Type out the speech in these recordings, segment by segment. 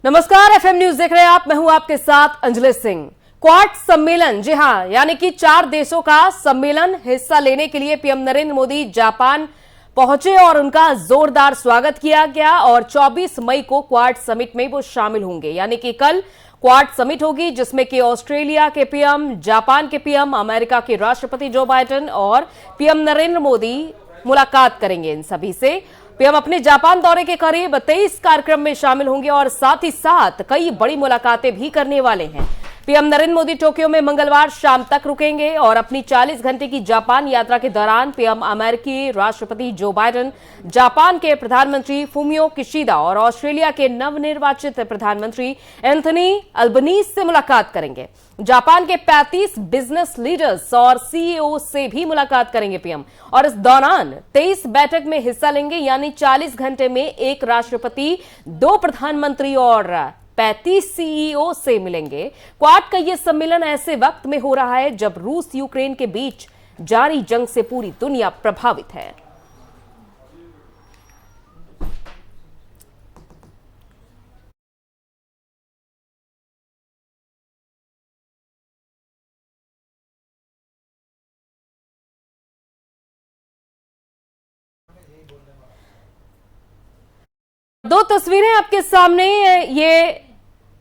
नमस्कार, FM news देख रहे हैं आप। मैं हूं आपके साथ अंजलि सिंह। क्वाड सम्मेलन, जी हां, यानी कि 4 देशों का सम्मेलन हिस्सा लेने के लिए पीएम नरेंद्र मोदी जापान पहुंचे और उनका जोरदार स्वागत किया गया। और 24 मई को क्वाड समिट में वो शामिल होंगे, यानी कि कल क्वाड समिट होगी, जिसमें कि ऑस्ट्रेलिया के पीएम, जापान के पीएम, अमेरिका के राष्ट्रपति जो बाइडेन और पीएम नरेंद्र मोदी मुलाकात करेंगे इन सभी से। पीएम अपने जापान दौरे के करीब 23 कार्यक्रम में शामिल होंगे और साथ ही साथ कई बड़ी मुलाकातें भी करने वाले हैं। पीएम नरेंद्र मोदी टोक्यो में मंगलवार शाम तक रुकेंगे और अपनी 40 घंटे की जापान यात्रा के दौरान पीएम अमेरिकी राष्ट्रपति जो बाइडेन, जापान के प्रधानमंत्री फुमियो किशिदा और ऑस्ट्रेलिया के नवनिर्वाचित प्रधानमंत्री एंथनी अल्बनीज से मुलाकात करेंगे। जापान के 35 बिजनेस लीडर्स और सीईओ से भी मुलाकात करेंगे पीएम, और इस दौरान 23 बैठक में हिस्सा लेंगे, यानी 40 घंटे में एक राष्ट्रपति, 2 प्रधानमंत्री और 35 सीईओ से मिलेंगे। क्वाड का यह सम्मेलन ऐसे वक्त में हो रहा है जब रूस यूक्रेन के बीच जारी जंग से पूरी दुनिया प्रभावित है। दो तस्वीरें आपके सामने। ये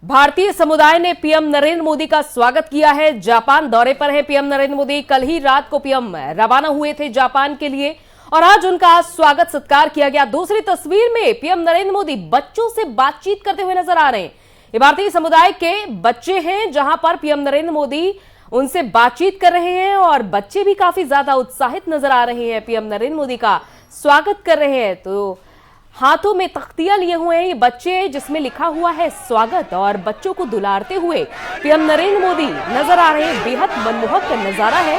भारतीय समुदाय ने पीएम नरेंद्र मोदी का स्वागत किया है। जापान दौरे पर है पीएम नरेंद्र मोदी। कल ही रात को पीएम रवाना हुए थे जापान के लिए और आज उनका स्वागत सत्कार किया गया। दूसरी तस्वीर में पीएम नरेंद्र मोदी बच्चों से बातचीत करते हुए नजर आ रहे हैं। ये भारतीय समुदाय के बच्चे हैं, जहां पर पीएम नरेंद्र मोदी उनसे बातचीत कर रहे हैं और बच्चे भी काफी ज्यादा उत्साहित नजर आ रहे हैं, पीएम नरेंद्र मोदी का स्वागत कर रहे हैं। तो हाथों में तख्तियां लिए हुए हैं ये बच्चे, जिसमें लिखा हुआ है स्वागत, और बच्चों को दुलारते हुए पीएम नरेंद्र मोदी नजर आ रहे हैं। बेहद मनमोहक नजारा है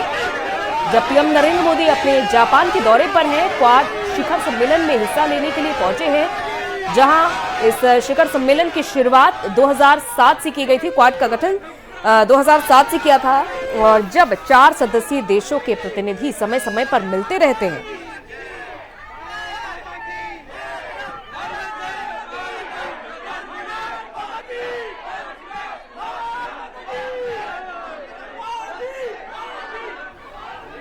जब पीएम नरेंद्र मोदी अपने जापान के दौरे पर हैं। क्वाड शिखर सम्मेलन में हिस्सा लेने के लिए पहुंचे हैं, जहां इस शिखर सम्मेलन की शुरुआत 2007 से की गई थी। क्वाड का गठन 2007 से किया था और जब 4 सदस्यीय देशों के प्रतिनिधि समय समय पर मिलते रहते हैं।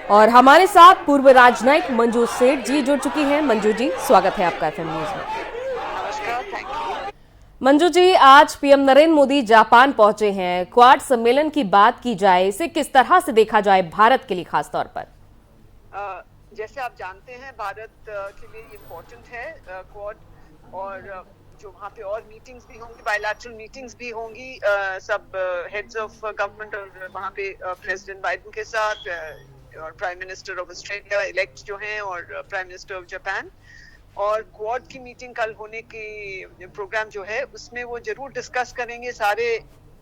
और हमारे साथ पूर्व राजनयिक मंजू सेठ जी जुड़ चुकी हैं। मंजू जी, स्वागत है आपका एफएम न्यूज में। नमस्कार, थैंक यू। मंजू जी, आज पीएम नरेंद्र मोदी जापान पहुंचे हैं। क्वाड सम्मेलन की बात की जाए, इसे किस तरह से देखा जाए भारत के लिए खास तौर पर? जैसे आप जानते हैं, भारत के लिए इम्पोर्टेंट है क्वाड, और जो वहाँ पे और मीटिंग्स भी होंगी, बायलैटरल मीटिंग्स भी होंगी सब हेड्स ऑफ गवर्नमेंट और वहाँ पे प्रेसिडेंट बाइडेन के साथ और prime minister of Australia elect जो हैं और प्राइम मिनिस्टर ऑफ जापान। और क्वाड की मीटिंग कल होने की प्रोग्राम जो है उसमें वो जरूर डिस्कस करेंगे सारे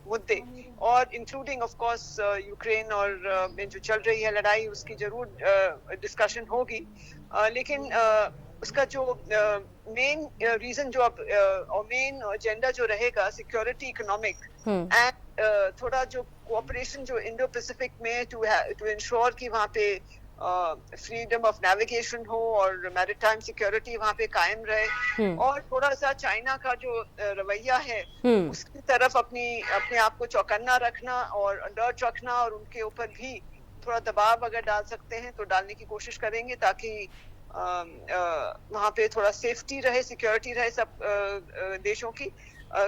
मुद्दे, और इंक्लूडिंग ऑफ कोर्स यूक्रेन और में जो चल रही है लड़ाई, उसकी जरूर डिस्कशन होगी। लेकिन उसका जो मेन रीजन जो अब और मेन एजेंडा जो रहेगा, सिक्योरिटी, इकोनॉमिक एंड थोड़ा जो कोऑपरेशन जो इंडो पैसिफिक में टू इंश्योर कि वहाँ पे फ्रीडम ऑफ नेविगेशन हो और मैरिटाइम सिक्योरिटी वहाँ पे कायम रहे, और थोड़ा सा चाइना का जो रवैया है उसकी तरफ अपने आप को चौकन्ना रखना और अलर्ट रखना, और उनके ऊपर भी थोड़ा दबाव अगर डाल सकते हैं तो डालने की कोशिश करेंगे, ताकि वहाँ पे थोड़ा सेफ्टी रहे, सिक्योरिटी रहे सब देशों की।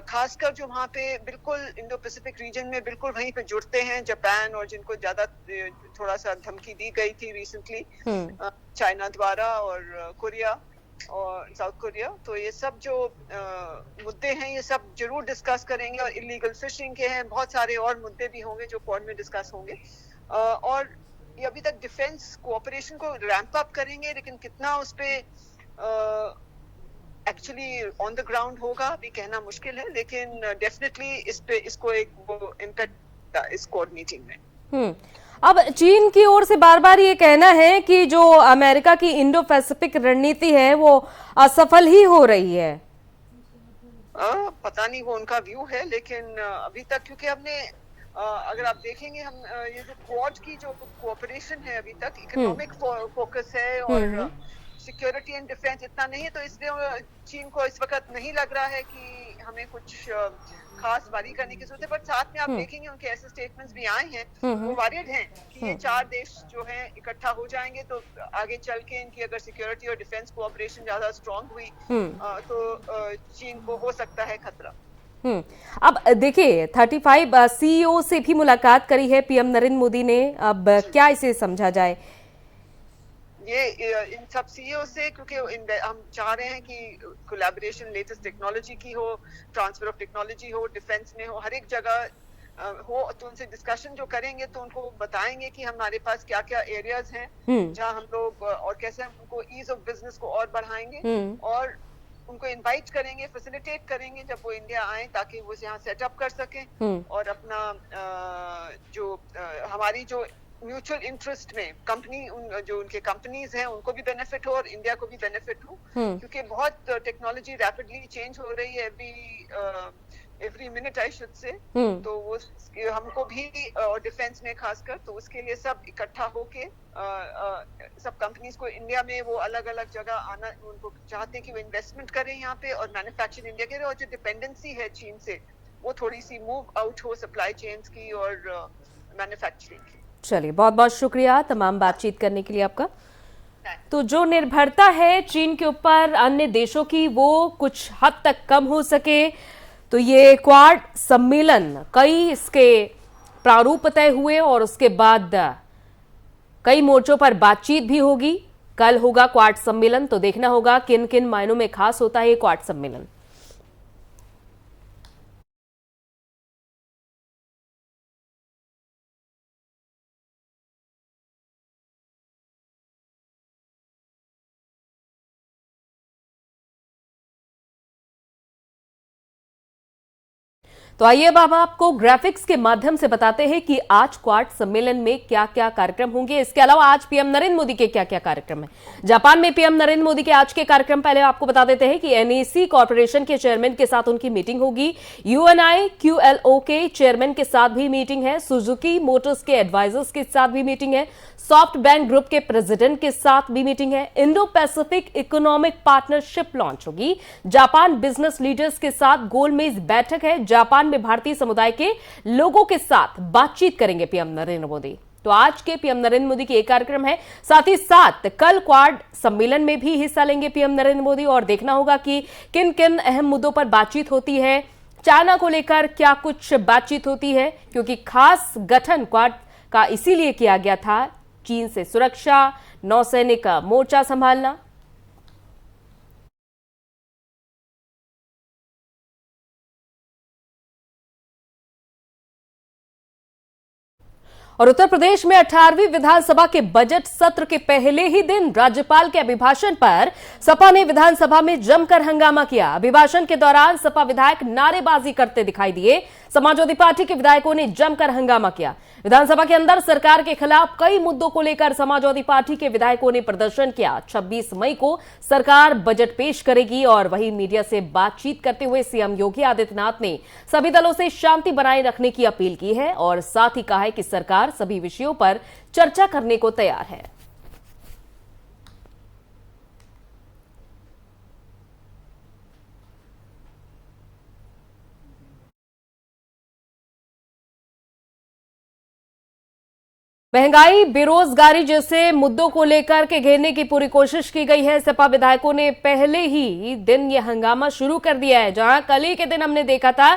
खासकर जो वहाँ पे बिल्कुल इंडो पैसिफिक रीजन में बिल्कुल वहीं पे जुड़ते हैं जापान, और जिनको ज्यादा थोड़ा सा धमकी दी गई थी रिसेंटली चाइना द्वारा, और कोरिया और साउथ कोरिया। तो ये सब जो मुद्दे हैं ये सब जरूर डिस्कस करेंगे, और इलीगल फिशिंग के हैं, बहुत सारे और मुद्दे भी होंगे जो क्वाड में डिस्कस होंगे। और ये अभी तक डिफेंस कोऑपरेशन को रैंप अप करेंगे, लेकिन कितना उस पे एक्चुअली ऑन द ग्राउंड होगा अभी कहना मुश्किल है, लेकिन डेफिनेटली इसको एक वो इम्पैक्ट इस क्वाड मीटिंग में। अब चीन की ओर से बार बार ये कहना है कि जो अमेरिका की इंडो पैसिफिक रणनीति है वो असफल ही हो रही है। पता नहीं वो उनका व्यू है, लेकिन अभी तक क्योंकि हमने अगर आप देखेंगे हम ये जो क्वाड की जो कोऑपरेशन है अभी तक इकोनॉमिक फोकस है और सिक्योरिटी एंड डिफेंस इतना नहीं है, तो इसलिए चीन को इस वक्त नहीं लग रहा है कि हमें कुछ खास वारी करने की जरूरत है। बट साथ में आप देखेंगे उनके ऐसे स्टेटमेंट्स भी आए हैं, वो वारिड हैं कि ये 4 देश जो हैं इकट्ठा हो जाएंगे तो आगे चल के इनकी अगर सिक्योरिटी और डिफेंस कोऑपरेशन ज्यादा स्ट्रांग हुई तो चीन को हो सकता है खतरा। अब देखिए 35 सीईओ से भी मुलाकात करी है पीएम नरेंद्र मोदी ने, अब क्या इसे समझा जाए? ये इन सब सीईओ से, क्योंकि हम चाह रहे हैं कि कोलैबोरेशन लेटेस्ट टेक्नोलॉजी की हो, ट्रांसफर ऑफ टेक्नोलॉजी हो, डिफेंस में हो, हर एक जगह हो, तो उनसे डिस्कशन जो करेंगे तो उनको बताएंगे कि हमारे पास क्या क्या एरियाज हैं जहां हम लोग और कैसे हम उनको ईज ऑफ बिजनेस को और बढ़ाएंगे और उनको इनवाइट करेंगे, फैसिलिटेट करेंगे जब वो इंडिया आए ताकि वो यहाँ सेटअप कर सकें और अपना हमारी जो म्यूचुअल इंटरेस्ट में कंपनी जो उनके कंपनीज हैं उनको भी बेनिफिट हो और इंडिया को भी बेनिफिट हो, क्योंकि बहुत टेक्नोलॉजी रैपिडली चेंज हो रही है every minute I should say, तो वो हमको भी और डिफेंस में खासकर, तो उसके लिए सब इकट्ठा होके सब कंपनीज को इंडिया में वो अलग अलग जगह आना, उनको चाहते हैं कि वो इन्वेस्टमेंट करें यहाँ पे और मैन्युफैक्चरिंग इंडिया के, और जो डिपेंडेंसी है चीन से वो थोड़ी सी मूव आउट हो सप्लाई चेन्स की और मैन्युफैक्चरिंग की। चलिए, बहुत बहुत शुक्रिया तमाम बातचीत करने के लिए आपका। तो जो निर्भरता है चीन के ऊपर अन्य देशों की वो कुछ हद तक कम हो सके, तो ये क्वाड सम्मेलन कई इसके प्रारूप तय हुए और उसके बाद कई मोर्चों पर बातचीत भी होगी। कल होगा क्वाड सम्मेलन, तो देखना होगा किन किन मायनों में खास होता है ये क्वाड सम्मेलन। तो आइए अब आपको ग्राफिक्स के माध्यम से बताते हैं कि आज क्वाड सम्मेलन में क्या क्या कार्यक्रम होंगे। इसके अलावा आज पीएम नरेंद्र मोदी के क्या क्या कार्यक्रम हैं। जापान में पीएम नरेंद्र मोदी के आज के कार्यक्रम पहले आपको बता देते हैं कि एनईसी कॉर्पोरेशन के चेयरमैन के साथ उनकी मीटिंग होगी, UNIQLO के चेयरमैन के साथ भी मीटिंग है, सुजुकी मोटर्स के एडवाइजर्स के साथ भी मीटिंग है, सॉफ्ट बैंक ग्रुप के प्रेसिडेंट के साथ भी मीटिंग है, Indo Pacific economic partnership launch होगी, जापान बिजनेस लीडर्स के साथ गोलमेज बैठक है, जापान में भारतीय समुदाय के लोगों के साथ बातचीत करेंगे पीएम नरेंद्र मोदी। तो आज के पीएम नरेंद्र मोदी के एक कार्यक्रम है, साथ ही साथ कल क्वाड सम्मेलन में भी हिस्सा लेंगे पीएम नरेंद्र मोदी और देखना होगा कि किन किन अहम मुद्दों पर बातचीत होती है। चाइना को लेकर क्या कुछ बातचीत होती है, क्योंकि खास गठन क्वाड का इसीलिए किया गया था, चीन से सुरक्षा, नौसैनिक मोर्चा संभालना। और उत्तर प्रदेश में 18वीं विधानसभा के बजट सत्र के पहले ही दिन राज्यपाल के अभिभाषण पर सपा ने विधानसभा में जमकर हंगामा किया। अभिभाषण के दौरान सपा विधायक नारेबाजी करते दिखाई दिए। समाजवादी पार्टी के विधायकों ने जमकर हंगामा किया। विधानसभा के अंदर सरकार के खिलाफ कई मुद्दों को लेकर समाजवादी पार्टी के विधायकों ने प्रदर्शन किया। 26 मई को सरकार बजट पेश करेगी और वहीं मीडिया से बातचीत करते हुए सीएम योगी आदित्यनाथ ने सभी दलों से शांति बनाए रखने की अपील की है और साथ ही कहा है कि सरकार सभी विषयों पर चर्चा करने को तैयार है। महंगाई, बेरोजगारी जैसे मुद्दों को लेकर के घेरने की पूरी कोशिश की गई है। सपा विधायकों ने पहले ही दिन यह हंगामा शुरू कर दिया है, जहां कल ही के दिन हमने देखा था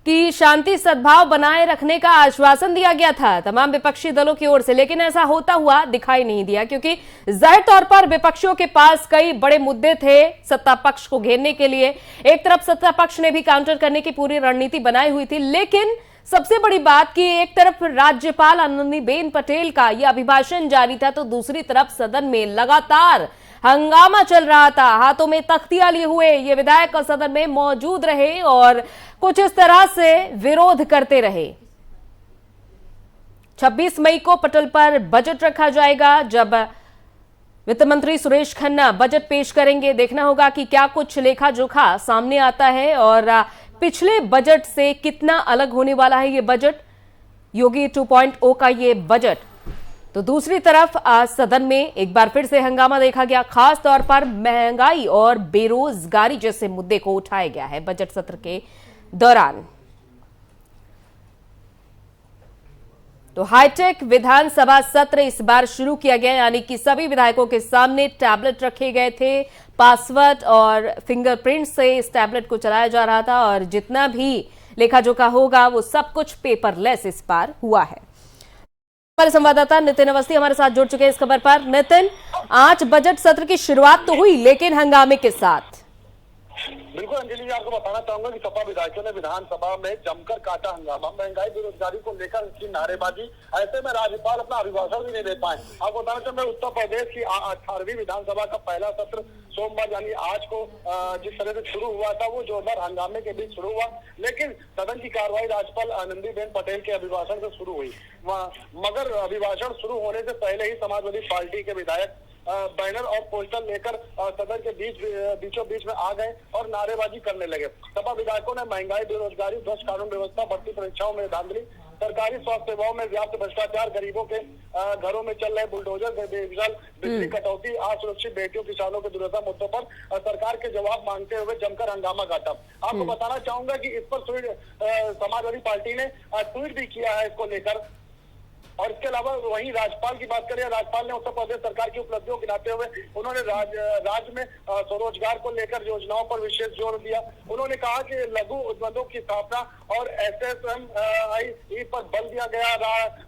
कि शांति सद्भाव बनाए रखने का आश्वासन दिया गया था तमाम विपक्षी दलों की ओर से, लेकिन ऐसा होता हुआ दिखाई नहीं दिया, क्योंकि जाहिर तौर पर विपक्षियों के पास कई बड़े मुद्दे थे सत्ता पक्ष को घेरने के लिए। एक तरफ सत्ता पक्ष ने भी काउंटर करने की पूरी रणनीति बनाई हुई थी, लेकिन सबसे बड़ी बात कि एक तरफ राज्यपाल आनंदीबेन पटेल का यह अभिभाषण जारी था, तो दूसरी तरफ सदन में लगातार हंगामा चल रहा था। हाथों में तख्तियां लिए हुए ये विधायक सदन में मौजूद रहे और कुछ इस तरह से विरोध करते रहे। 26 मई को पटल पर बजट रखा जाएगा, जब वित्त मंत्री सुरेश खन्ना बजट पेश करेंगे। देखना होगा कि क्या कुछ लेखा जोखा सामने आता है और पिछले बजट से कितना अलग होने वाला है ये बजट। योगी 2.0 का ये बजट। तो दूसरी तरफ आज सदन में एक बार फिर से हंगामा देखा गया। खास तौर पर महंगाई और बेरोजगारी जैसे मुद्दे को उठाया गया है बजट सत्र के दौरान। तो हाईटेक विधानसभा सत्र इस बार शुरू किया गया, यानी कि सभी विधायकों के सामने टैबलेट रखे गए थे। पासवर्ड और फिंगरप्रिंट से इस टैबलेट को चलाया जा रहा था और जितना भी लेखा जोखा होगा वो सब कुछ पेपरलेस इस बार हुआ है। हमारे संवाददाता नितिन अवस्थी हमारे साथ जुड़ चुके हैं इस खबर पर। नितिन, आज बजट सत्र की शुरुआत तो हुई लेकिन हंगामे के साथ। बिल्कुल अंजलि जी, आपको बताना चाहूंगा कि सपा विधायकों ने विधानसभा में जमकर काटा हंगामा। महंगाई बेरोजगारी को लेकर की नारेबाजी, ऐसे में राज्यपाल अपना अभिभाषण भी नहीं दे पाए। आपको बताना चाहूंगा उत्तर प्रदेश की 18वीं विधानसभा का पहला सत्र सोमवार यानी आज को जिस तरह से शुरू हुआ था वो जोरदार हंगामे के बीच शुरू हुआ, लेकिन सदन की कार्रवाई राज्यपाल आनंदीबेन पटेल के अभिभाषण से शुरू हुई। मगर अभिभाषण शुरू होने से पहले ही समाजवादी पार्टी के विधायक बैनर और पोस्टर लेकर सदन के बीचों बीच में आ गए और नारेबाजी करने लगे। सपा विधायकों ने महंगाई, बेरोजगारी, भ्रष्ट कानून व्यवस्था, भर्ती परीक्षाओं में धांधली, सरकारी स्वास्थ्य सेवाओं में व्याप्त भ्रष्टाचार, गरीबों के घरों में चल रहे बुलडोजर, बेमिसाल बिजली कटौती, असुरक्षित बेटियों किसानों के दुर्दशा मुद्दों पर सरकार के जवाब मांगते हुए जमकर हंगामा काटा। आपको बताना चाहूंगा कि इस पर समाजवादी पार्टी ने ट्वीट भी किया है इसको लेकर। और इसके अलावा वहीं राज्यपाल की बात करें, राज्यपाल ने उत्तर प्रदेश सरकार की उपलब्धियों गिनाते हुए उन्होंने राज्य में स्वरोजगार को लेकर योजनाओं पर विशेष जोर दिया। उन्होंने कहा कि लघु उद्योगों की स्थापना और SSMI पर बल दिया गया।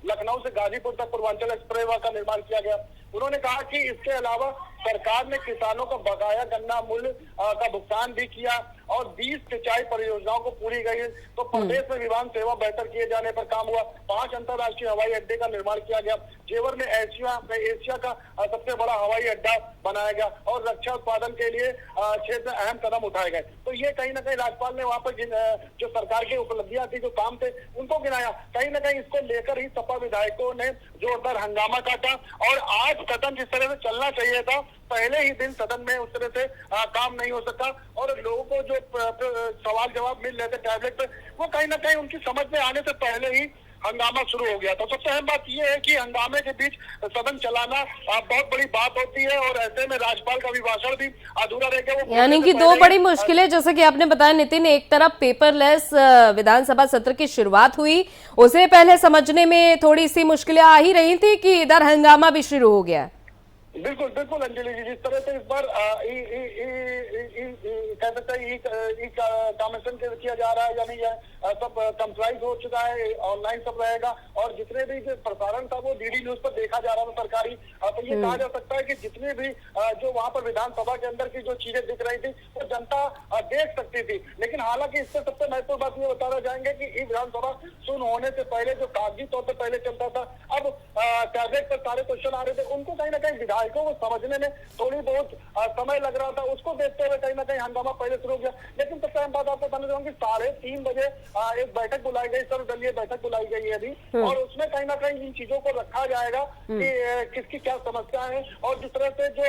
लखनऊ से गाजीपुर तक पूर्वांचल एक्सप्रेस का निर्माण किया गया। उन्होंने कहा कि इसके अलावा सरकार ने किसानों का बकाया गन्ना मूल्य का भुगतान भी किया और 20 सिंचाई परियोजनाओं को पूरी गई। तो प्रदेश में विमान सेवा बेहतर किए जाने पर काम हुआ। 5 अंतर्राष्ट्रीय हवाई अड्डे का निर्माण किया गया। जेवर में एशिया का सबसे बड़ा हवाई अड्डा बनाया गया और रक्षा उत्पादन के लिए क्षेत्र में अहम कदम उठाए गए। तो ये कहीं ना कहीं राज्यपाल ने वहां पर जो सरकार की उपलब्धियां थी, जो काम थे, उनको गिनाया। कहीं ना कहीं इसको लेकर ही सपा विधायकों ने जोरदार हंगामा काटा। और आज सदन जिस तरह से चलना चाहिए था, पहले ही दिन सदन में उस तरह से काम नहीं हो सका और लोगों को जो सवाल जवाब मिल रहे थे टैबलेट पे, वो कहीं ना कहीं उनकी समझ में आने से पहले ही हंगामा शुरू हो गया। तो सबसे अहम बात यह है कि हंगामे के बीच सदन चलाना बहुत बड़ी बात होती है और ऐसे में राज्यपाल का अभिभाषण भी अधूरा रह गया। यानी कि दो बड़ी मुश्किलें, जैसे कि आपने बताया नितिन, एक तरफ पेपरलेस विधानसभा सत्र की शुरुआत हुई, उसे पहले समझने में थोड़ी सी मुश्किलें आ ही रही थी कि इधर हंगामा भी शुरू हो गया। बिल्कुल बिल्कुल अंजलि जी, जिस तरह से इस बार कह सकते हैं कमीशन किया जा रहा है, यानी सब कंप्लाइज हो चुका है, ऑनलाइन सब रहेगा और जितने भी प्रसारण था वो डीडी न्यूज पर देखा जा रहा था सरकारी। तो ये कहा जा सकता है कि जितने भी जो वहाँ पर विधानसभा के अंदर की जो चीजें दिख रही थी वो जनता देख सकती थी। लेकिन हालांकि इससे सबसे महत्वपूर्ण बात ये बताना चाहेंगे कि ये विधानसभा सुन होने से पहले जो कागजी तौर पर पहले चलता था, अब टैबलेट पर सारे क्वेश्चन आ रहे थे, उनको कहीं ना कहीं विधायकों को समझने में थोड़ी बहुत समय लग रहा था। उसको देखते हुए कहीं ना कहीं हंगामा पहले शुरू हो गया। लेकिन सबसे अहम बात आपको बताना चाहूंगी, 3:30 बजे एक बैठक बुलाई गई, सर्वदलीय बैठक बुलाई गई है अभी, और उसमें कहीं ना कहीं इन चीजों को रखा जाएगा कि किसकी क्या समस्या है और जिस तरह से जो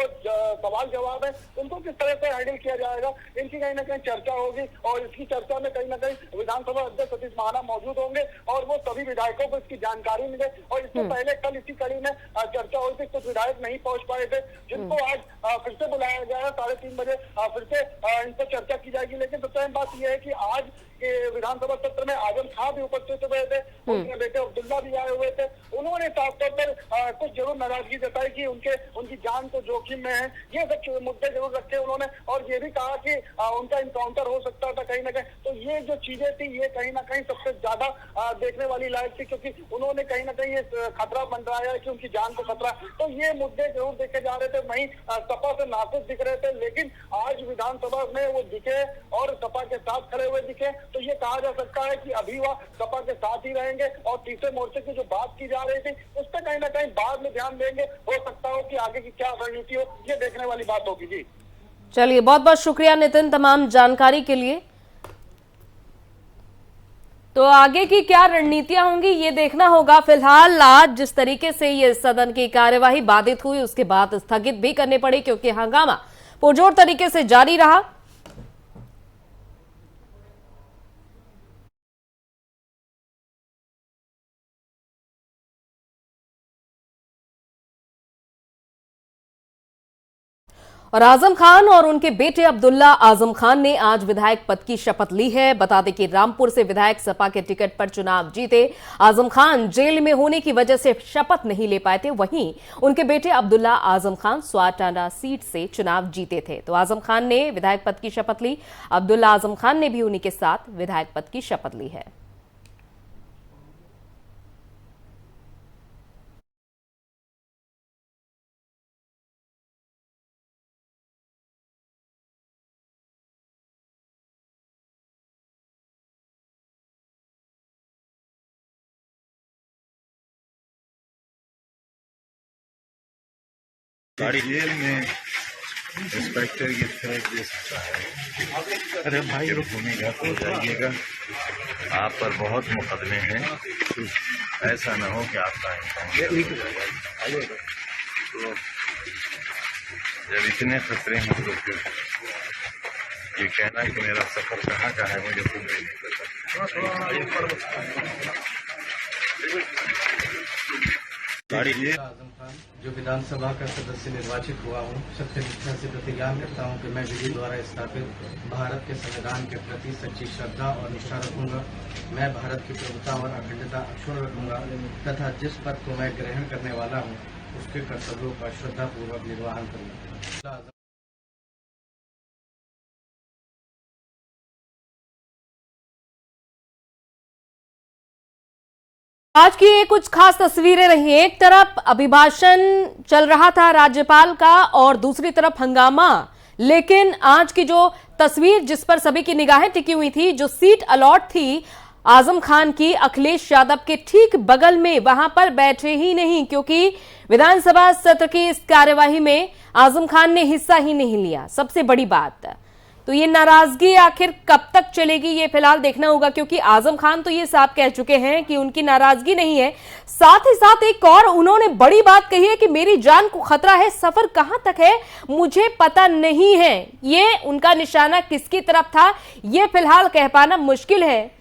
सवाल जवाब है उनको किस तरह से हैंडल किया जाएगा, इनकी कहीं ना कहीं चर्चा होगी। और इसकी चर्चा में कहीं ना कहीं विधानसभा अध्यक्ष सतीश महाना मौजूद होंगे और वो सभी विधायकों को इसकी जानकारी मिले। और इससे पहले कल इसी कड़ी में चर्चा हुई थी, कुछ विधायक नहीं पहुंच पाए थे, जिनको आज फिर से बुलाया गया है। 3:30 बजे फिर से इन पर चर्चा की जाएगी। लेकिन सबसे अहम बात यह है कि आज के विधानसभा सत्र में आजम खां भी उपस्थित हुए थे, उनके बेटे अब्दुल्ला भी आए हुए थे। उन्होंने साफ तौर पर कुछ जरूर नाराजगी जताई कि उनकी जान तो जोखिम में है। ये सब मुद्दे जरूर रखे उन्होंने और ये भी कहा कि उनका इनकाउंटर हो सकता था कहीं ना कहीं। तो ये जो चीजें थी ये कहीं ना कहीं सबसे ज्यादा देखने वाली लायक थी, क्योंकि उन्होंने कहीं ना कहीं ये खतरा मंडराया है कि उनकी जान को खतरा। तो ये मुद्दे जरूर देखे जा रहे थे। वहीं सपा से नाखुश दिख रहे थे, लेकिन आज विधानसभा में वो दिखे और सपा के साथ खड़े हुए दिखे, तो ये कहा जा सकता है कि अभी वह सपा के साथ ही रहेंगे। और तीसरे मोर्चे की जो बात की जा रही थी उस पर कहीं ना कहीं बाद में ध्यान देंगे। हो सकता हो कि आगे की क्या रणनीति हो, ये देखने वाली बात होगी। जी चलिए, बहुत बहुत शुक्रिया नितिन तमाम जानकारी के लिए। तो आगे की क्या रणनीतियां होंगी ये देखना होगा। फिलहाल आज जिस तरीके से ये सदन की कार्यवाही बाधित हुई उसके बाद स्थगित भी करनी पड़ी, क्योंकि हंगामा पुरजोर तरीके से जारी रहा। और आजम खान और उनके बेटे अब्दुल्ला आजम खान ने आज विधायक पद की शपथ ली है। बता दें कि रामपुर से विधायक सपा के टिकट पर चुनाव जीते आजम खान जेल में होने की वजह से शपथ नहीं ले पाए थे। वहीं उनके बेटे अब्दुल्ला आजम खान स्वाटाना सीट से चुनाव जीते थे। तो आजम खान ने विधायक पद की शपथ ली। अब्दुल्ला आजम खान ने भी उन्हीं के साथ विधायक पद की शपथ ली है। गाड़ी जेल में इंस्पेक्टर ये थ्रेट दे सकता है। अरे भाई घूमेगा तो जाइएगा, आप पर बहुत मुकदमे हैं, ऐसा ना हो कि आपका तो जब इतने खतरे हैं तो फिर ये कहना कि मेरा सफर कहाँ का है मुझे खुद नहीं पता। गाड़ी आजम खान जो विधानसभा का सदस्य निर्वाचित हुआ हूँ, सत्यनिष्ठा से प्रतिज्ञा करता हूँ कि मैं विधि द्वारा स्थापित भारत के संविधान के प्रति सच्ची श्रद्धा और निष्ठा रखूंगा। मैं भारत की प्रभुता और अखंडता अक्षुण्ण रखूंगा तथा जिस पद को मैं ग्रहण करने वाला हूँ उसके कर्तव्यों का श्रद्धापूर्वक निर्वहन करूंगा। आज की ये कुछ खास तस्वीरें रही। एक तरफ अभिभाषण चल रहा था राज्यपाल का और दूसरी तरफ हंगामा। लेकिन आज की जो तस्वीर जिस पर सभी की निगाहें टिकी हुई थी, जो सीट अलॉट थी आजम खान की अखिलेश यादव के ठीक बगल में, वहां पर बैठे ही नहीं, क्योंकि विधानसभा सत्र की इस कार्यवाही में आजम खान ने हिस्सा ही नहीं लिया। सबसे बड़ी बात तो ये नाराजगी आखिर कब तक चलेगी, ये फिलहाल देखना होगा, क्योंकि आजम खान तो ये साफ कह चुके हैं कि उनकी नाराजगी नहीं है। साथ ही साथ एक और उन्होंने बड़ी बात कही है कि मेरी जान को खतरा है, सफर कहां तक है मुझे पता नहीं है। ये उनका निशाना किसकी तरफ था, ये फिलहाल कह पाना मुश्किल है।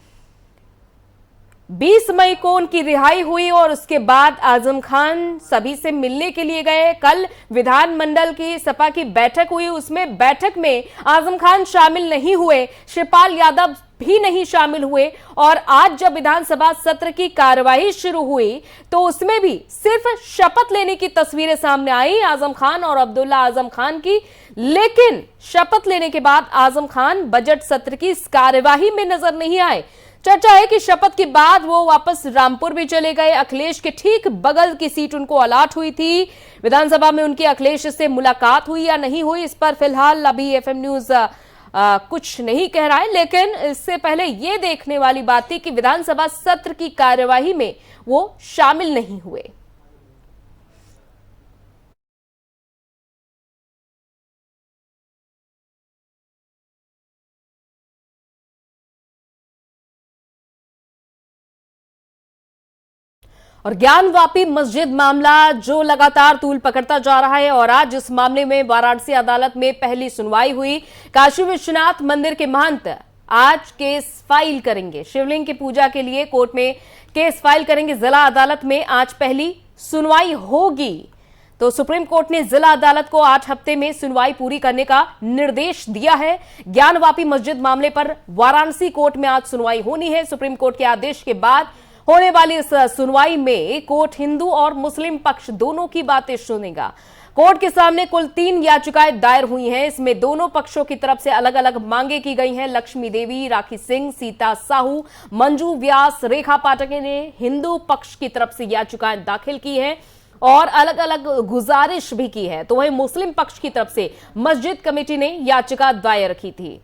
20 मई को उनकी रिहाई हुई और उसके बाद आजम खान सभी से मिलने के लिए गए। कल विधानमंडल की सपा की बैठक हुई, उसमें बैठक में आजम खान शामिल नहीं हुए, शिवपाल यादव भी नहीं शामिल हुए। और आज जब विधानसभा सत्र की कार्यवाही शुरू हुई तो उसमें भी सिर्फ शपथ लेने की तस्वीरें सामने आई आजम खान और अब्दुल्ला आजम खान की। लेकिन शपथ लेने के बाद आजम खान बजट सत्र की इस कार्यवाही में नजर नहीं आए। चर्चा है कि शपथ के बाद वो वापस रामपुर भी चले गए। अखिलेश के ठीक बगल की सीट उनको अलॉट हुई थी। विधानसभा में उनकी अखिलेश से मुलाकात हुई या नहीं हुई, इस पर फिलहाल अभी एफएम न्यूज कुछ नहीं कह रहा है। लेकिन इससे पहले ये देखने वाली बात थी कि विधानसभा सत्र की कार्यवाही में वो शामिल नहीं हुए। और ज्ञानवापी मस्जिद मामला जो लगातार तूल पकड़ता जा रहा है और आज इस मामले में वाराणसी अदालत में पहली सुनवाई हुई। काशी विश्वनाथ मंदिर के महंत आज केस फाइल करेंगे। शिवलिंग की पूजा के लिए कोर्ट में केस फाइल करेंगे। जिला अदालत में आज पहली सुनवाई होगी। तो सुप्रीम कोर्ट ने जिला अदालत को 8 हफ्ते में सुनवाई पूरी करने का निर्देश दिया है। ज्ञानवापी मस्जिद मामले पर वाराणसी कोर्ट में आज सुनवाई होनी है। सुप्रीम कोर्ट के आदेश के बाद होने वाली इस सुनवाई में कोर्ट हिंदू और मुस्लिम पक्ष दोनों की बातें सुनेगा। कोर्ट के सामने कुल 3 याचिकाएं दायर हुई हैं। इसमें दोनों पक्षों की तरफ से अलग अलग मांगे की गई हैं। लक्ष्मी देवी, राखी सिंह, सीता साहू, मंजू व्यास, रेखा पाठक ने हिंदू पक्ष की तरफ से याचिकाएं दाखिल की हैं और अलग अलग गुजारिश भी की है। तो वहीं मुस्लिम पक्ष की तरफ से मस्जिद कमेटी ने याचिका दायर की थी।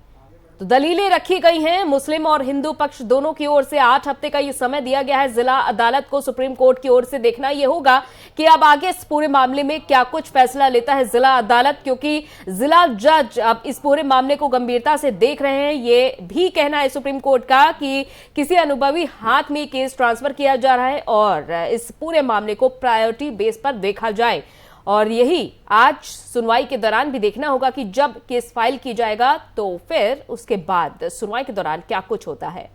तो दलीलें रखी गई हैं। मुस्लिम और हिंदू पक्ष दोनों की ओर से 8 हफ्ते का यह समय दिया गया है जिला अदालत को। सुप्रीम कोर्ट की ओर से देखना यह होगा कि अब आगे इस पूरे मामले में क्या कुछ फैसला लेता है जिला अदालत, क्योंकि जिला जज अब इस पूरे मामले को गंभीरता से देख रहे हैं। ये भी कहना है सुप्रीम कोर्ट का कि किसी अनुभवी हाथ में केस ट्रांसफर किया जा रहा है और इस पूरे मामले को प्रायोरिटी बेस पर देखा जाए। और यही आज सुनवाई के दौरान भी देखना होगा कि जब केस फाइल की जाएगा तो फिर उसके बाद सुनवाई के दौरान क्या कुछ होता है।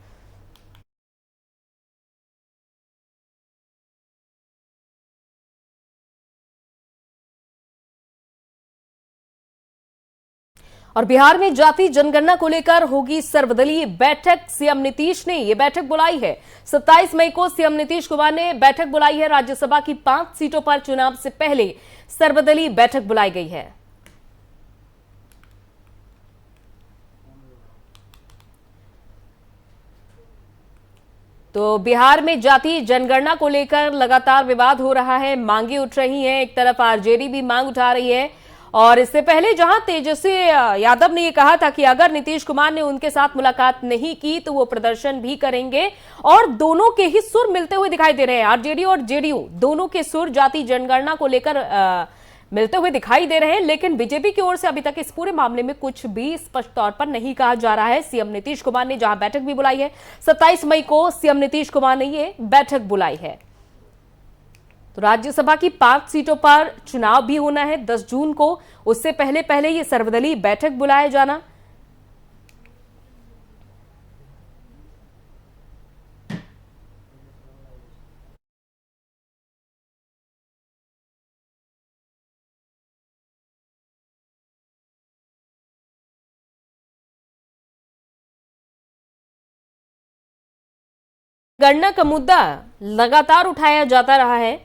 और बिहार में जाति जनगणना को लेकर होगी सर्वदलीय बैठक। सीएम नीतीश ने यह बैठक बुलाई है। 27 मई को सीएम नीतीश कुमार ने बैठक बुलाई है। राज्यसभा की 5 सीटों पर चुनाव से पहले सर्वदलीय बैठक बुलाई गई है। तो बिहार में जाति जनगणना को लेकर लगातार विवाद हो रहा है, मांगे उठ रही हैं। एक तरफ आरजेडी भी मांग उठा रही है और इससे पहले जहां तेजस्वी यादव ने यह कहा था कि अगर नीतीश कुमार ने उनके साथ मुलाकात नहीं की तो वो प्रदर्शन भी करेंगे, और दोनों के ही सुर मिलते हुए दिखाई दे रहे हैं। आरजेडी और जेडीयू दोनों के सुर जाति जनगणना को लेकर मिलते हुए दिखाई दे रहे हैं, लेकिन बीजेपी की ओर से अभी तक इस पूरे मामले में कुछ भी स्पष्ट तौर पर नहीं कहा जा रहा है। सीएम नीतीश कुमार ने जहां बैठक भी बुलाई है, 27 मई को सीएम नीतीश कुमार ने ये बैठक बुलाई है। तो राज्यसभा की 5 सीटों पर चुनाव भी होना है 10 जून को। उससे पहले ये सर्वदलीय बैठक बुलाया जाना। गणना का मुद्दा लगातार उठाया जाता रहा है।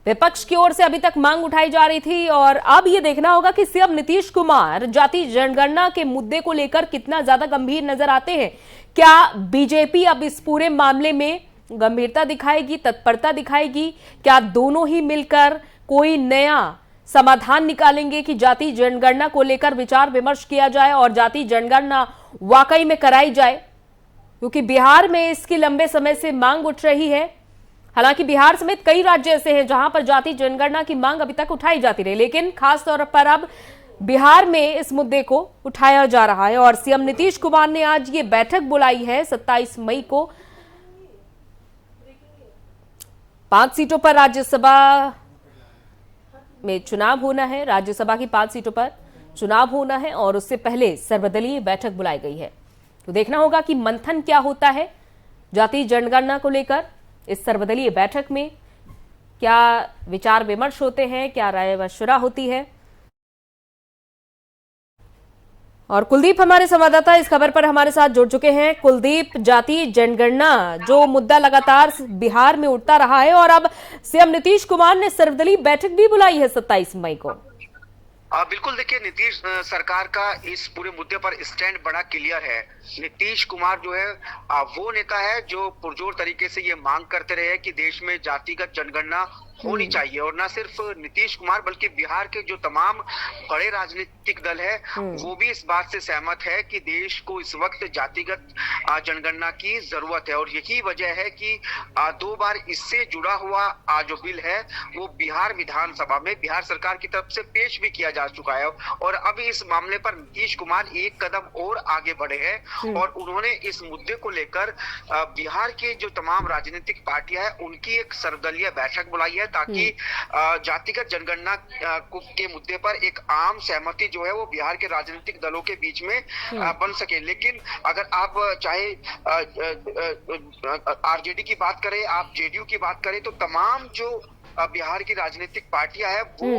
विपक्ष की ओर से अभी तक मांग उठाई जा रही थी और अब यह देखना होगा कि सीएम नीतीश कुमार जाति जनगणना के मुद्दे को लेकर कितना ज्यादा गंभीर नजर आते हैं। क्या बीजेपी अब इस पूरे मामले में गंभीरता दिखाएगी, तत्परता दिखाएगी? क्या दोनों ही मिलकर कोई नया समाधान निकालेंगे कि जाति जनगणना को लेकर विचार विमर्श किया जाए और जाति जनगणना वाकई में कराई जाए? क्योंकि बिहार में इसकी लंबे समय से मांग उठ रही है। हालांकि बिहार समेत कई राज्य ऐसे हैं जहां पर जाति जनगणना की मांग अभी तक उठाई जाती रही, लेकिन खास तौर पर अब बिहार में इस मुद्दे को उठाया जा रहा है। और सीएम नीतीश कुमार ने आज ये बैठक बुलाई है 27 मई को। 5 सीटों पर राज्यसभा में चुनाव होना है। राज्यसभा की 5 सीटों पर चुनाव होना है और उससे पहले सर्वदलीय बैठक बुलाई गई है। तो देखना होगा कि मंथन क्या होता है जाति जनगणना को लेकर। इस सर्वदलीय बैठक में क्या विचार विमर्श होते हैं, क्या राय मशवरा होती है। और कुलदीप हमारे संवाददाता इस खबर पर हमारे साथ जुड़ चुके हैं। कुलदीप, जाति जनगणना जो मुद्दा लगातार बिहार में उठता रहा है और अब सीएम नीतीश कुमार ने सर्वदलीय बैठक भी बुलाई है 27 मई को। बिल्कुल, देखिए, नीतीश सरकार का इस पूरे मुद्दे पर स्टैंड बड़ा क्लियर है। नीतीश कुमार जो है वो नेता है जो पुरजोर तरीके से ये मांग करते रहे कि देश में जातिगत जनगणना होनी चाहिए। और न सिर्फ नीतीश कुमार बल्कि बिहार के जो तमाम बड़े राजनीतिक दल है वो भी इस बात से सहमत है कि देश को इस वक्त जातिगत जनगणना की जरूरत है। और यही वजह है कि 2 बार इससे जुड़ा हुआ जो बिल है वो बिहार विधानसभा में बिहार सरकार की तरफ से पेश भी किया जा चुका है। और अब इस मामले पर नीतीश कुमार एक कदम और आगे बढ़े हैं और उन्होंने इस मुद्दे को लेकर बिहार के जो तमाम राजनीतिक पार्टियां हैं उनकी एक सर्वदलीय बैठक बुलाई है ताकि जातिगत जनगणना के मुद्दे पर एक आम सहमति जो है वो बिहार के राजनीतिक दलों के बीच में बन सके। लेकिन अगर आप चाहे आरजेडी की बात करें, आप जेडीयू की बात करें, तो तमाम जो बिहार की राजनीतिक पार्टियां हैं वो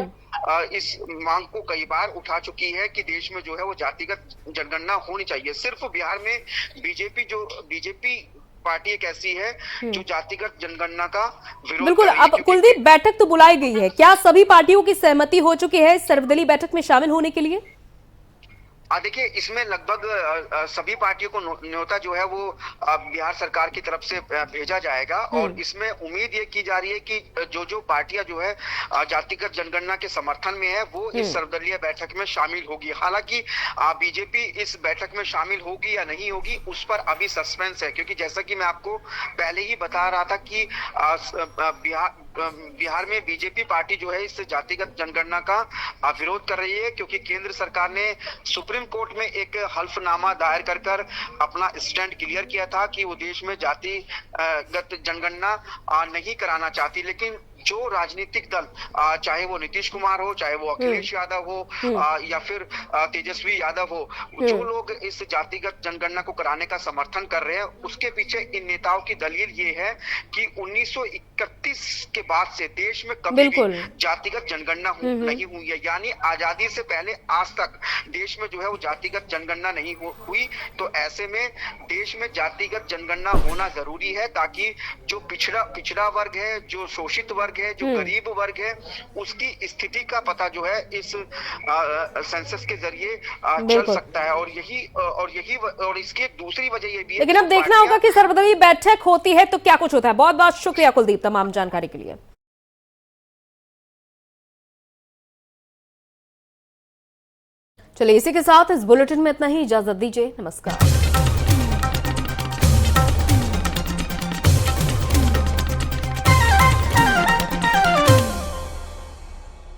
इस मांग को कई बार उठा चुकी है कि देश में जो है वो जातिगत जनगणना होनी चाहिए। सिर्फ बिहार में बीजेपी पार्टी एक ऐसी है जो जातिगत जनगणना का विरोध। बिल्कुल। अब कुलदीप, बैठक तो बुलाई गई है, क्या सभी पार्टियों की सहमति हो चुकी है सर्वदलीय बैठक में शामिल होने के लिए? देखिए, इसमें लगभग सभी पार्टियों को न्योता जो है वो बिहार सरकार की तरफ से भेजा जाएगा और इसमें उम्मीद ये की जा रही है कि जो पार्टियां जो है जातिगत जनगणना के समर्थन में है वो इस सर्वदलीय बैठक में शामिल होगी। हालांकि बीजेपी इस बैठक में शामिल होगी या नहीं होगी उस पर अभी सस्पेंस है, क्योंकि जैसा कि मैं आपको पहले ही बता रहा था कि बिहार में बीजेपी पार्टी जो है इस जातिगत जनगणना का विरोध कर रही है, क्योंकि केंद्र सरकार ने सुप्रीम कोर्ट में एक हल्फनामा दायर कर अपना स्टैंड क्लियर किया था कि वो देश में जातिगत जनगणना नहीं कराना चाहती। लेकिन जो राजनीतिक दल चाहे वो नीतीश कुमार हो, चाहे वो अखिलेश यादव हो या फिर तेजस्वी यादव हो, जो लोग इस जातिगत जनगणना को कराने का समर्थन कर रहे हैं, उसके पीछे इन नेताओं की दलील ये है कि 1931 के बाद से देश में कभी भी जातिगत जनगणना नहीं हुई है, यानी आजादी से पहले आज तक देश में जो है वो जातिगत जनगणना नहीं हुई। तो ऐसे में देश में जातिगत जनगणना होना जरूरी है ताकि जो पिछड़ा वर्ग है, जो शोषित वर्ग है, जो गरीब वर्ग है, उसकी स्थिति का पता जो है इस सेंसस के जरिए चल सकता है। और इसकी एक दूसरी वजह ये भी है, लेकिन अब देखना होगा कि सर्वदलीय बैठक होती है तो क्या कुछ होता है। बहुत बहुत शुक्रिया कुलदीप तमाम जानकारी के लिए। चलिए इसी के साथ इस बुलेटिन में इतना ही, इजाजत दीजिए, नमस्कार।